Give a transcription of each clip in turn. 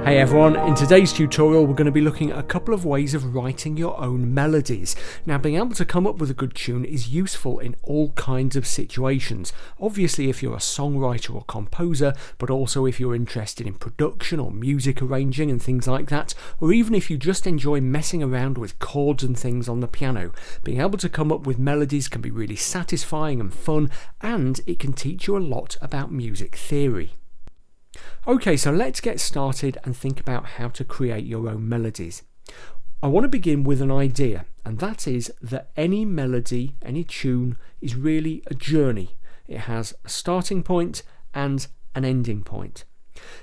Hey everyone, in today's tutorial we're going to be looking at a couple of ways of writing your own melodies. Now, being able to come up with a good tune is useful in all kinds of situations. Obviously if you're a songwriter or composer, but also if you're interested in production or music arranging and things like that, or even if you just enjoy messing around with chords and things on the piano. Being able to come up with melodies can be really satisfying and fun, and it can teach you a lot about music theory. Okay, so let's get started and think about how to create your own melodies. I want to begin with an idea, and that is that any melody, any tune, is really a journey. It has a starting point and an ending point.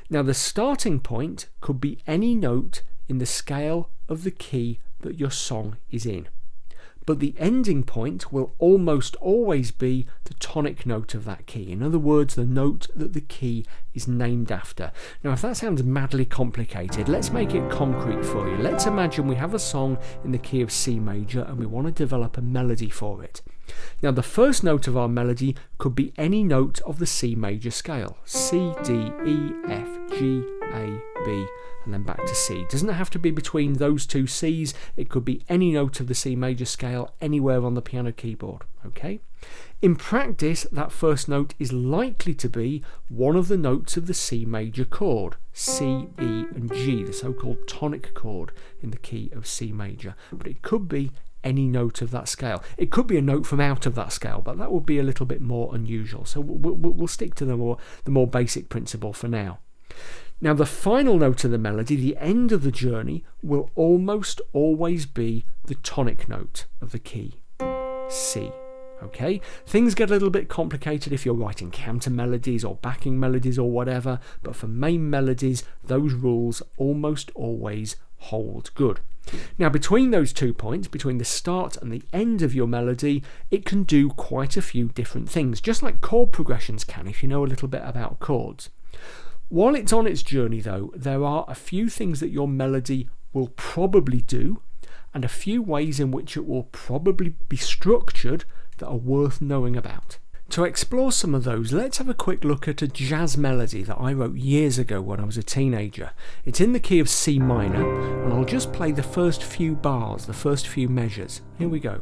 Now, the starting point could be any note in the scale of the key that your song is in. But the ending point will almost always be the tonic note of that key. In other words, the note that the key is named after. Now, if that sounds madly complicated, let's make it concrete for you. Let's imagine we have a song in the key of C major and we want to develop a melody for it. Now, the first note of our melody could be any note of the C major scale. C, D, E, F, G, A, B, and then back to C. It doesn't have to be between those two C's. It could be any note of the C major scale anywhere on the piano keyboard. Okay? In practice, that first note is likely to be one of the notes of the C major chord, C, E, and G, the so-called tonic chord in the key of C major. But it could be any note of that scale. It could be a note from out of that scale, but that would be a little bit more unusual. So we'll stick to the more basic principle for now. Now, the final note of the melody, the end of the journey, will almost always be the tonic note of the key, C. Okay? Things get a little bit complicated if you're writing counter melodies or backing melodies or whatever, but for main melodies, those rules almost always hold good. Now, between those 2 points, between the start and the end of your melody, it can do quite a few different things, just like chord progressions can if you know a little bit about chords. While it's on its journey though, there are a few things that your melody will probably do and a few ways in which it will probably be structured that are worth knowing about. To explore some of those, let's have a quick look at a jazz melody that I wrote years ago when I was a teenager. It's in the key of C minor, and I'll just play the first few bars, the first few measures. Here we go.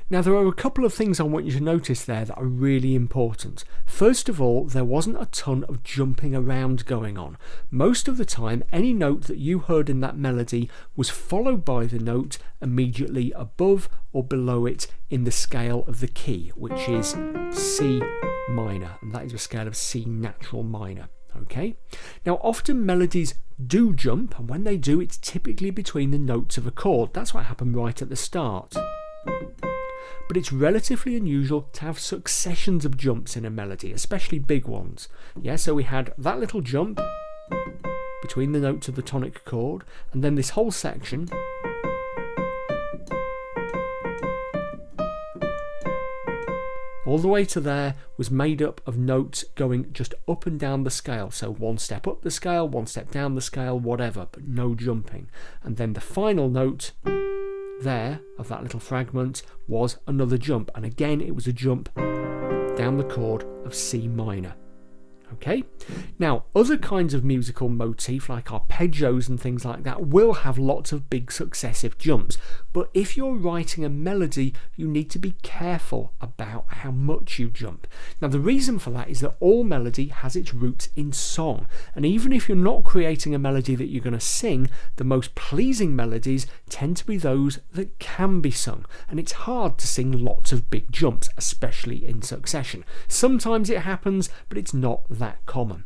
Now, there are a couple of things I want you to notice there that are really important. First of all, there wasn't a ton of jumping around going on. Most of the time, any note that you heard in that melody was followed by the note immediately above or below it in the scale of the key, which is C minor, and that is a scale of C natural minor. Okay? Now, often melodies do jump, and when they do, it's typically between the notes of a chord. That's what happened right at the start. But it's relatively unusual to have successions of jumps in a melody, especially big ones. Yeah, so we had that little jump between the notes of the tonic chord, and then this whole section all the way to there was made up of notes going just up and down the scale. So one step up the scale, one step down the scale, whatever, but no jumping. And then the final note there of that little fragment was another jump, and again it was a jump down the chord of C minor. Okay? Now, other kinds of musical motif like arpeggios and things like that will have lots of big successive jumps, but if you're writing a melody, you need to be careful about how much you jump. Now, the reason for that is that all melody has its roots in song, and even if you're not creating a melody that you're going to sing, the most pleasing melodies tend to be those that can be sung, and it's hard to sing lots of big jumps, especially in succession. Sometimes it happens, but it's not that common.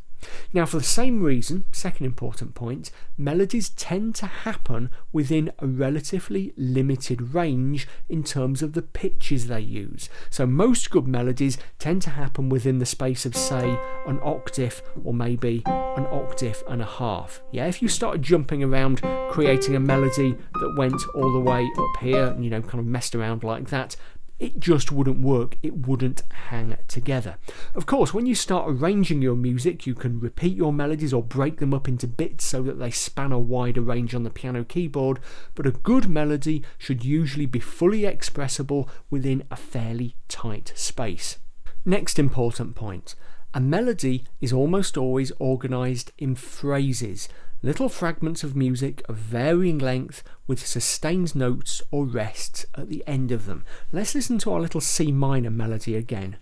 Now, for the same reason, second important point, melodies tend to happen within a relatively limited range in terms of the pitches they use. So most good melodies tend to happen within the space of, say, an octave or maybe an octave and a half. Yeah, if you started jumping around creating a melody that went all the way up here and, kind of messed around like that, it just wouldn't work, it wouldn't hang together. Of course, when you start arranging your music, you can repeat your melodies or break them up into bits so that they span a wider range on the piano keyboard, but a good melody should usually be fully expressible within a fairly tight space. Next important point. A melody is almost always organised in phrases, little fragments of music of varying length with sustained notes or rests at the end of them. Let's listen to our little C minor melody again.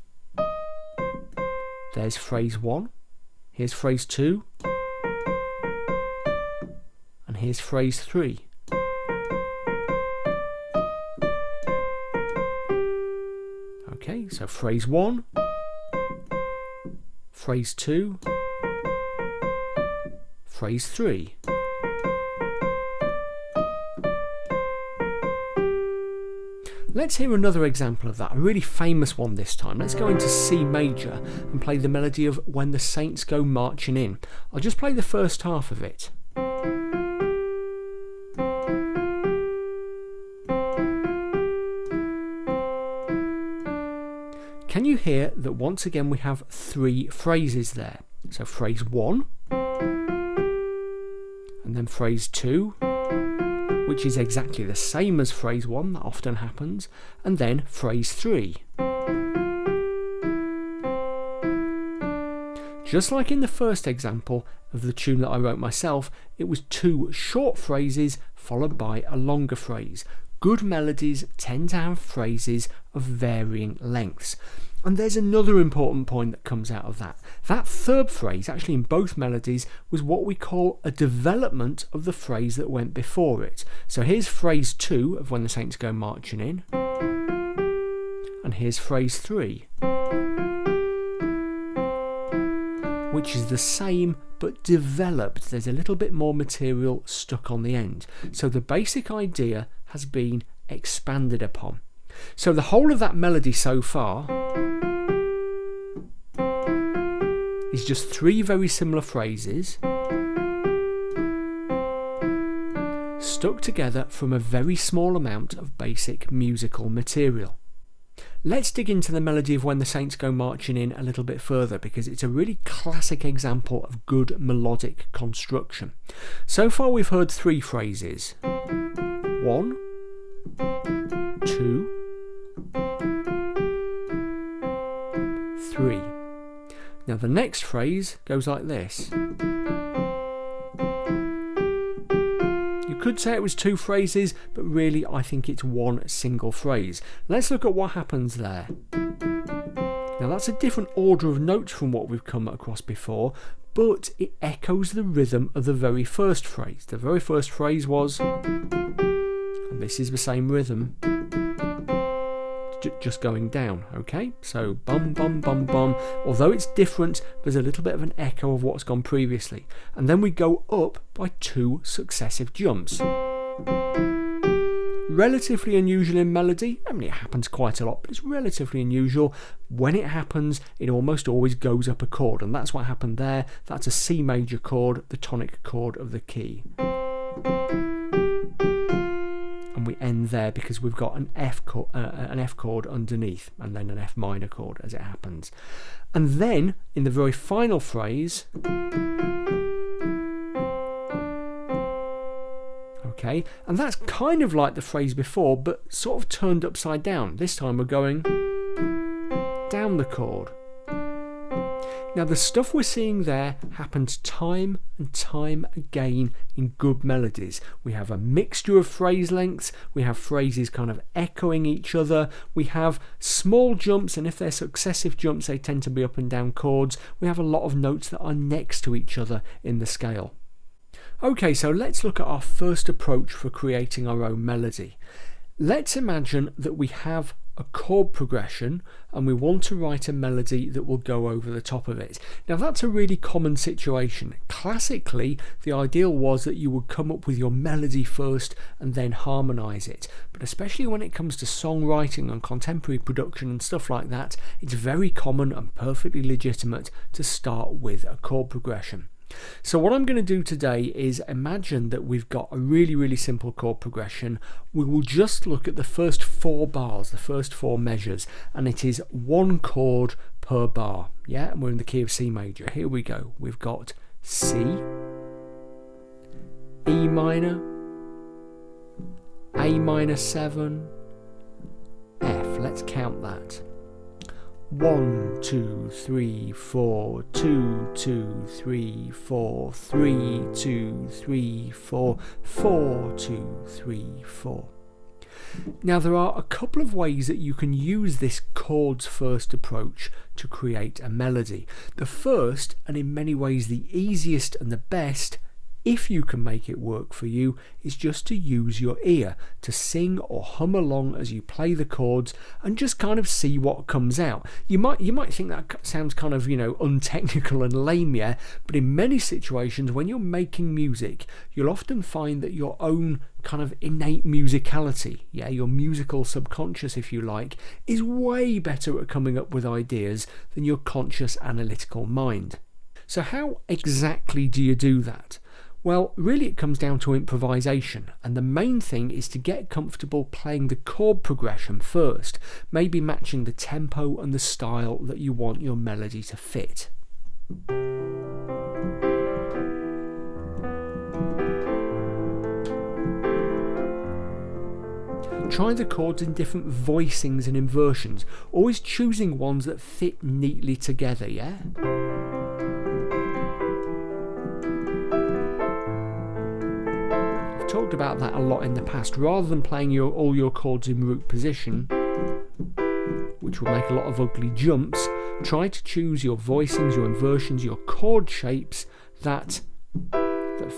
There's phrase 1, here's phrase 2, and here's phrase 3. Okay, so phrase 1, phrase 2, phrase 3. Let's hear another example of that, a really famous one this time. Let's go into C major and play the melody of When the Saints Go Marching In. I'll just play the first half of it. Can you hear that once again we have 3 phrases there? So phrase 1, and then phrase 2, which is exactly the same as phrase 1, that often happens, and then phrase 3. Just like in the first example of the tune that I wrote myself, it was 2 short phrases followed by a longer phrase. Good melodies tend to have phrases of varying lengths. And there's another important point that comes out of that. That third phrase, actually in both melodies, was what we call a development of the phrase that went before it. So here's phrase 2 of When the Saints Go Marching In, and here's phrase 3, which is the same but developed. There's a little bit more material stuck on the end. So the basic idea has been expanded upon. So the whole of that melody so far is just 3 very similar phrases stuck together from a very small amount of basic musical material. Let's dig into the melody of When the Saints Go Marching In a little bit further, because it's a really classic example of good melodic construction. So far we've heard 3 phrases. 1, 2, 3. Now the next phrase goes like this. You could say it was 2 phrases, but really I think it's 1 single phrase. Let's look at what happens there. Now that's a different order of notes from what we've come across before, but it echoes the rhythm of the very first phrase. The very first phrase was, and this is the same rhythm, just going down, okay? So bum bum bum bum. Although it's different, there's a little bit of an echo of what's gone previously. And then we go up by 2 successive jumps. Relatively unusual in melody. I mean, it happens quite a lot, but it's relatively unusual. When it happens, it almost always goes up a chord, and that's what happened there. That's a C major chord, the tonic chord of the key. And we end there because we've got an F chord underneath, and then an F minor chord as it happens. And then in the very final phrase, okay, and that's kind of like the phrase before, but sort of turned upside down. This time we're going down the chord. Now the stuff we're seeing there happens time and time again in good melodies. We have a mixture of phrase lengths, we have phrases kind of echoing each other, we have small jumps, and if they're successive jumps they tend to be up and down chords. We have a lot of notes that are next to each other in the scale. Okay, so let's look at our first approach for creating our own melody. Let's imagine that we have a chord progression and we want to write a melody that will go over the top of it. Now that's a really common situation. Classically, the ideal was that you would come up with your melody first and then harmonise it. But especially when it comes to songwriting and contemporary production and stuff like that, it's very common and perfectly legitimate to start with a chord progression. So what I'm going to do today is imagine that we've got a really simple chord progression. We will just look at the first 4 bars, the first 4 measures, and it is 1 chord per bar. Yeah, and we're in the key of C major. Here we go. We've got C, E minor, A minor 7, F. Let's count that. 1, 2, 3, 4, 2, 2, 3, 4, 3, 2, 3, 4, 4, 2, 3, 4. Now there are a couple of ways that you can use this chords first approach to create a melody. The first, and in many ways the easiest and the best, if you can make it work for you, is just to use your ear to sing or hum along as you play the chords and just kind of see what comes out. You might think that sounds kind of, untechnical and lame, yeah, but in many situations when you're making music, you'll often find that your own kind of innate musicality, yeah, your musical subconscious, if you like, is way better at coming up with ideas than your conscious analytical mind. So how exactly do you do that? Well, really it comes down to improvisation, and the main thing is to get comfortable playing the chord progression first, maybe matching the tempo and the style that you want your melody to fit. Try the chords in different voicings and inversions, always choosing ones that fit neatly together, yeah? Talked about that a lot in the past. Rather than playing all your chords in root position, which will make a lot of ugly jumps, try to choose your voicings, your inversions, your chord shapes that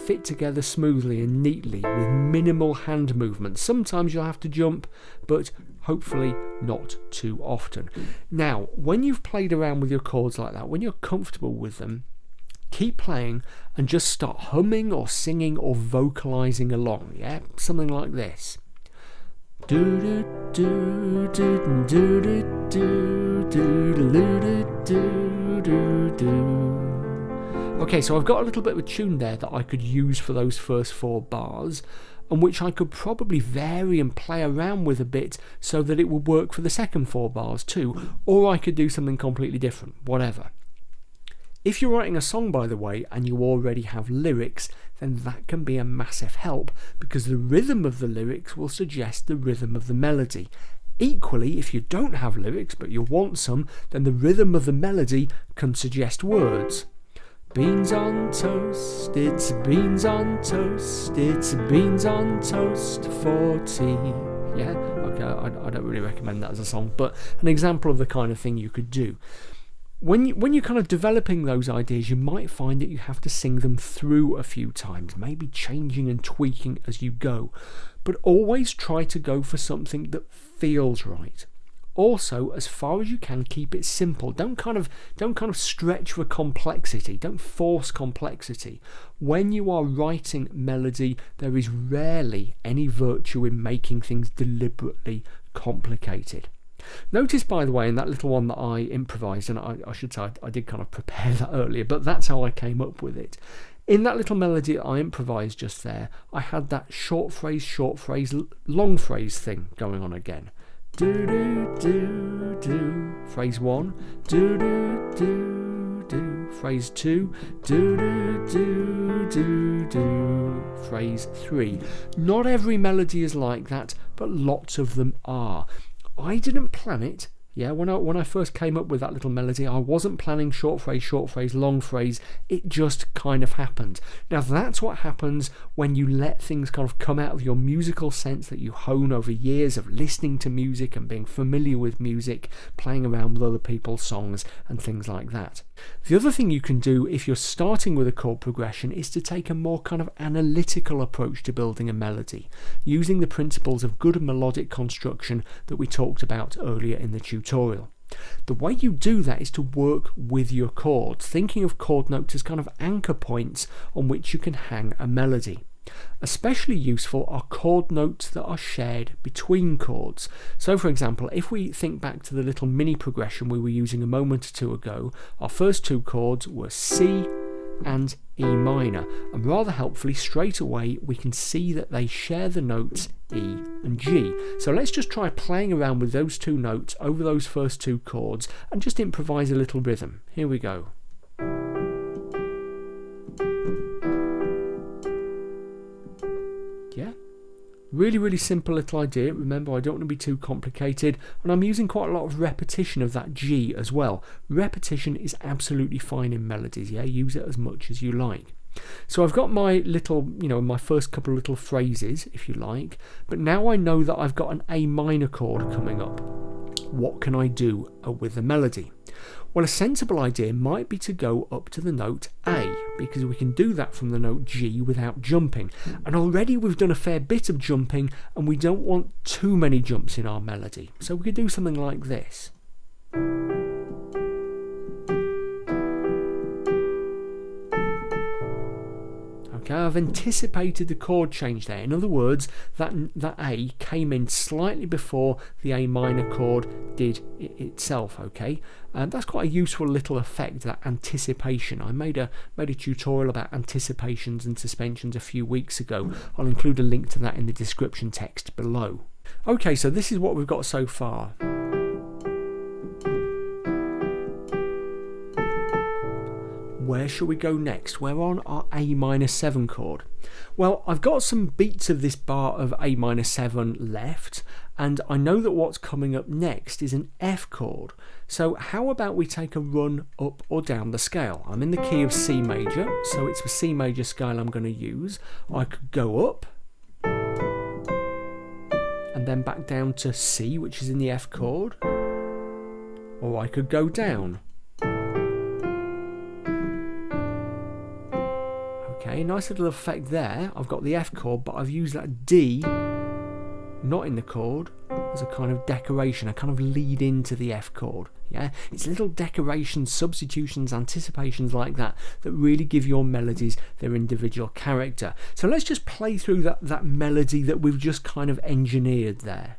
fit together smoothly and neatly with minimal hand movement. Sometimes you'll have to jump, but hopefully not too often. Now, when you've played around with your chords like that, when you're comfortable with them, keep playing and just start humming or singing or vocalizing along, yeah? Something like this. Okay, so I've got a little bit of a tune there that I could use for those first 4 bars, and which I could probably vary and play around with a bit so that it would work for the second 4 bars too, or I could do something completely different, whatever. If you're writing a song, by the way, and you already have lyrics, then that can be a massive help because the rhythm of the lyrics will suggest the rhythm of the melody. Equally, if you don't have lyrics but you want some, then the rhythm of the melody can suggest words. Beans on toast, it's beans on toast, it's beans on toast for tea. Yeah, okay, I don't really recommend that as a song, but an example of the kind of thing you could do. When you're kind of developing those ideas, you might find that you have to sing them through a few times, maybe changing and tweaking as you go. But always try to go for something that feels right. Also, as far as you can, keep it simple. Don't kind of stretch for complexity. Don't force complexity. When you are writing melody, there is rarely any virtue in making things deliberately complicated. Notice, by the way, in that little one that I improvised, and I should say I did kind of prepare that earlier, but that's how I came up with it. In that little melody that I improvised just there, I had that short phrase, long phrase thing going on again. Do do do do. Phrase 1. Do do do do. Phrase 2. Do do do do do. Phrase 3. Not every melody is like that, but lots of them are. I didn't plan it. Yeah, when I first came up with that little melody, I wasn't planning short phrase, long phrase. It just kind of happened. Now that's what happens when you let things kind of come out of your musical sense that you hone over years of listening to music and being familiar with music, playing around with other people's songs and things like that. The other thing you can do if you're starting with a chord progression is to take a more kind of analytical approach to building a melody, using the principles of good melodic construction that we talked about earlier in the tutorial. The way you do that is to work with your chords, thinking of chord notes as kind of anchor points on which you can hang a melody. Especially useful are chord notes that are shared between chords. So for example, if we think back to the little mini progression we were using a moment or two ago, our first 2 chords were C and E minor, and rather helpfully straight away we can see that they share the notes E and G. So let's just try playing around with those two notes over those first two chords and just improvise a little rhythm. Here we go. Yeah, really simple little idea. Remember, I don't want to be too complicated, and I'm using quite a lot of repetition of that G as well. Repetition is absolutely fine in melodies, yeah, use it as much as you like. So I've got my little, my first couple of little phrases, if you like, but now I know that I've got an A minor chord coming up. What can I do with the melody? Well, a sensible idea might be to go up to the note A, because we can do that from the note G without jumping. And already we've done a fair bit of jumping, and we don't want too many jumps in our melody. So we could do something like this. Okay, I've anticipated the chord change there. In other words, that A came in slightly before the A minor chord did itself, okay? That's quite a useful little effect, that anticipation. I made a tutorial about anticipations and suspensions a few weeks ago. I'll include a link to that in the description text below. Okay, so this is what we've got so far. Where shall we go next? We're on our A minor 7 chord. Well, I've got some beats of this bar of A minor 7 left, and I know that what's coming up next is an F chord. So how about we take a run up or down the scale? I'm in the key of C major, so it's the C major scale I'm going to use. I could go up and then back down to C, which is in the F chord, or I could go down. Okay, nice little effect there. I've got the F chord, but I've used that D, not in the chord, as a kind of decoration, a kind of lead into the F chord. Yeah, it's little decorations, substitutions, anticipations like that that really give your melodies their individual character. So let's just play through that melody that we've just kind of engineered there.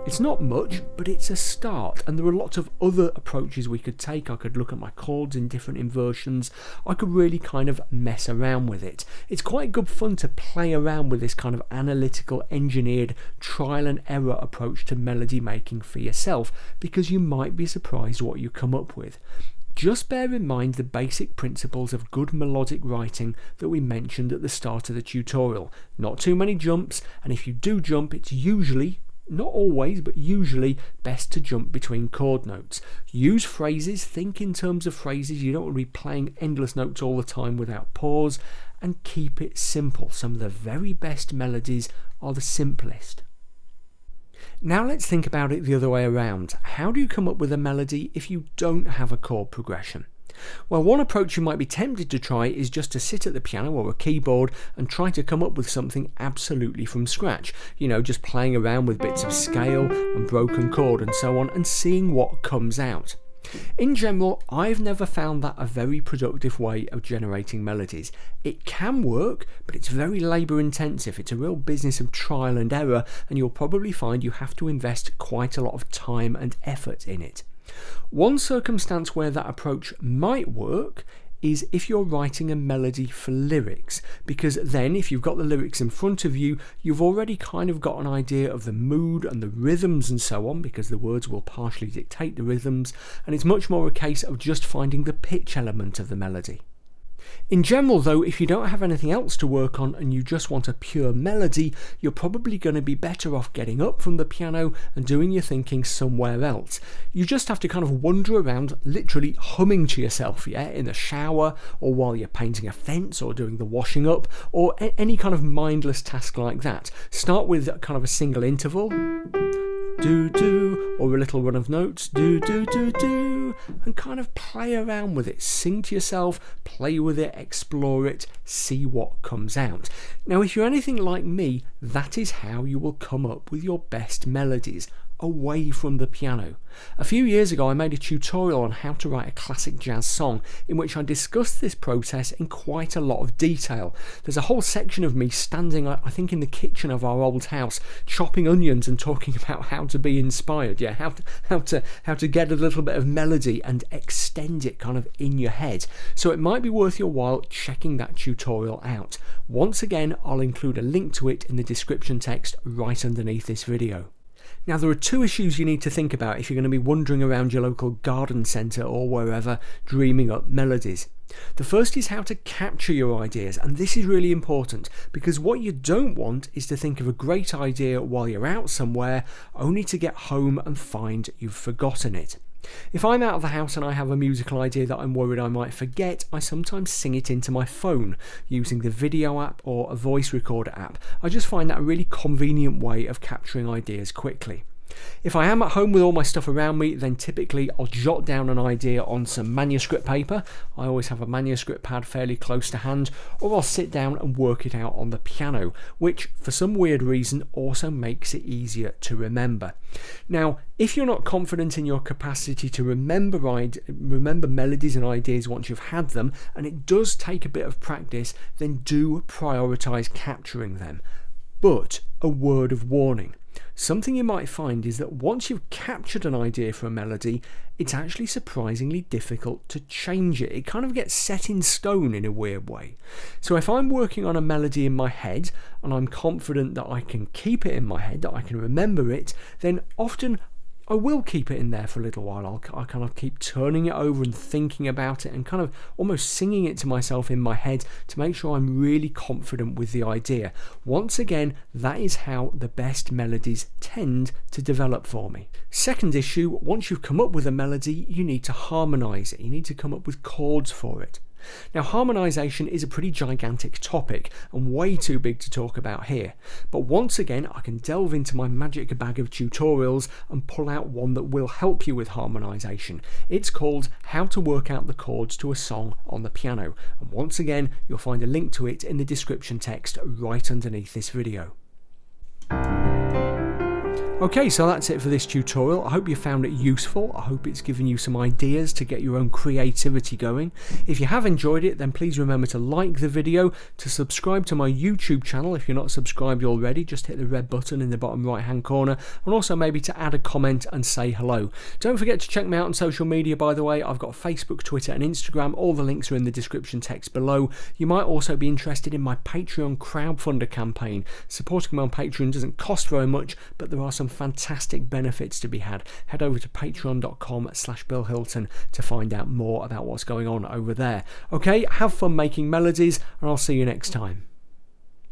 It's not much, but it's a start, and there are lots of other approaches we could take. I could look at my chords in different inversions. I could really kind of mess around with it. It's quite good fun to play around with this kind of analytical, engineered, trial and error approach to melody making for yourself, because you might be surprised what you come up with. Just bear in mind the basic principles of good melodic writing that we mentioned at the start of the tutorial. Not too many jumps, and if you do jump, it's usually, not always, but usually best to jump between chord notes. Use phrases, think in terms of phrases. You don't want to be playing endless notes all the time without pause, and keep it simple. Some of the very best melodies are the simplest. Now let's think about it the other way around. How do you come up with a melody if you don't have a chord progression? Well, one approach you might be tempted to try is just to sit at the piano or a keyboard and try to come up with something absolutely from scratch. Just playing around with bits of scale and broken chord and so on, and seeing what comes out. In general, I've never found that a very productive way of generating melodies. It can work, but it's very labour intensive. It's a real business of trial and error, and you'll probably find you have to invest quite a lot of time and effort in it. One circumstance where that approach might work is if you're writing a melody for lyrics, because then if you've got the lyrics in front of you, you've already kind of got an idea of the mood and the rhythms and so on, because the words will partially dictate the rhythms, and it's much more a case of just finding the pitch element of the melody. In general though, if you don't have anything else to work on and you just want a pure melody, you're probably going to be better off getting up from the piano and doing your thinking somewhere else. You just have to kind of wander around, literally humming to yourself, yeah, in the shower, or while you're painting a fence or doing the washing up, or any kind of mindless task like that. Start with kind of a single interval, do do, or a little run of notes, do do do do, and kind of play around with it. Sing to yourself, play with it, explore it, see what comes out. Now if you're anything like me, that is how you will come up with your best melodies. away from the piano. A few years ago I made a tutorial on how to write a classic jazz song in which I discussed this process in quite a lot of detail. There's a whole section of me standing, I think, in the kitchen of our old house chopping onions and talking about how to be inspired, how to get a little bit of melody and extend it kind of in your head. So it might be worth your while checking that tutorial out. Once again, I'll include a link to it in the description text right underneath this video. Now, there are two issues you need to think about if you're going to be wandering around your local garden centre or wherever dreaming up melodies. The first is how to capture your ideas, and this is really important because what you don't want is to think of a great idea while you're out somewhere only to get home and find you've forgotten it. If I'm out of the house and I have a musical idea that I'm worried I might forget, I sometimes sing it into my phone using the video app or a voice recorder app. I just find that a really convenient way of capturing ideas quickly. If I am at home with all my stuff around me, then typically I'll jot down an idea on some manuscript paper. I always have a manuscript pad fairly close to hand, or I'll sit down and work it out on the piano, which for some weird reason also makes it easier to remember. Now, if you're not confident in your capacity to remember melodies and ideas once you've had them, and it does take a bit of practice, then do prioritise capturing them. But a word of warning. Something you might find is that once you've captured an idea for a melody, it's actually surprisingly difficult to change it. It kind of gets set in stone in a weird way. So if I'm working on a melody in my head and I'm confident that I can keep it in my head, that I can remember it, then often I will keep it in there for a little while. I'll kind of keep turning it over and thinking about it and kind of almost singing it to myself in my head to make sure I'm really confident with the idea. Once again, that is how the best melodies tend to develop for me. Second issue, once you've come up with a melody, you need to harmonise it. You need to come up with chords for it. Now, harmonisation is a pretty gigantic topic and way too big to talk about here, but once again I can delve into my magic bag of tutorials and pull out one that will help you with harmonisation. It's called How to Work Out the Chords to a Song on the Piano, and once again you'll find a link to it in the description text right underneath this video. Okay, so that's it for this tutorial. I hope you found it useful. I hope it's given you some ideas to get your own creativity going. If you have enjoyed it, then please remember to like the video, to subscribe to my YouTube channel if you're not subscribed already. Just hit the red button in the bottom right hand corner, and also maybe to add a comment and say hello. Don't forget to check me out on social media, by the way. I've got Facebook, Twitter and Instagram. All the links are in the description text below. You might also be interested in my Patreon crowdfunder campaign. Supporting me on Patreon doesn't cost very much, but there are some fantastic benefits to be had. Head over to patreon.com/Bill Hilton to find out more about what's going on over there. Okay, have fun making melodies, and I'll see you next time.